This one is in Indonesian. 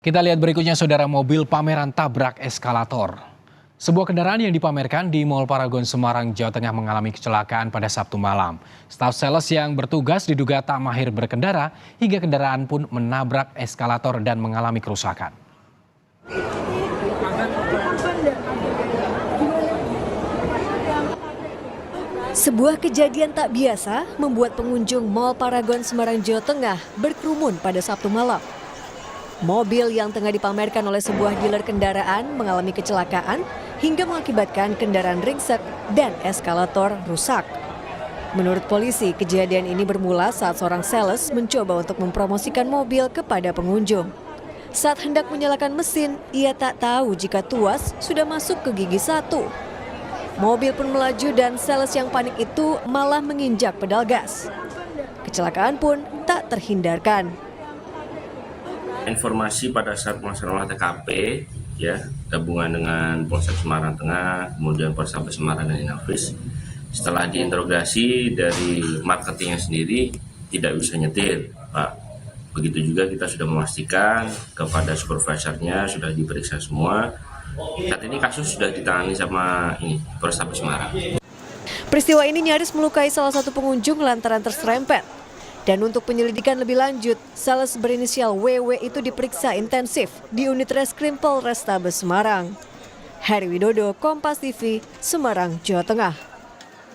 Kita lihat berikutnya, saudara, mobil pameran tabrak eskalator. Sebuah kendaraan yang dipamerkan di Mall Paragon Semarang, Jawa Tengah mengalami kecelakaan pada Sabtu malam. Staf sales yang bertugas diduga tak mahir berkendara hingga kendaraan pun menabrak eskalator dan mengalami kerusakan. Sebuah kejadian tak biasa membuat pengunjung Mall Paragon Semarang, Jawa Tengah berkerumun pada Sabtu malam. Mobil yang tengah dipamerkan oleh sebuah dealer kendaraan mengalami kecelakaan hingga mengakibatkan kendaraan ringsek dan eskalator rusak. Menurut polisi, kejadian ini bermula saat seorang sales mencoba untuk mempromosikan mobil kepada pengunjung. Saat hendak menyalakan mesin, ia tak tahu jika tuas sudah masuk ke gigi 1. Mobil pun melaju dan sales yang panik itu malah menginjak pedal gas. Kecelakaan pun tak terhindarkan. Informasi pada saat melaksanakan TKP, ya, gabungan dengan Polsek Semarang Tengah, kemudian Polrestabes Semarang dan Inafis, setelah diinterogasi dari marketingnya sendiri tidak bisa nyetir, Pak. Begitu juga kita sudah memastikan kepada supervisornya sudah diperiksa semua. Saat ini kasus sudah ditangani sama Polrestabes Semarang. Peristiwa ini nyaris melukai salah satu pengunjung lantaran terserempet. Dan untuk penyelidikan lebih lanjut, sales berinisial WW itu diperiksa intensif di unit reskrim Polrestabes Semarang. Heri Widodo, Kompas TV, Semarang, Jawa Tengah.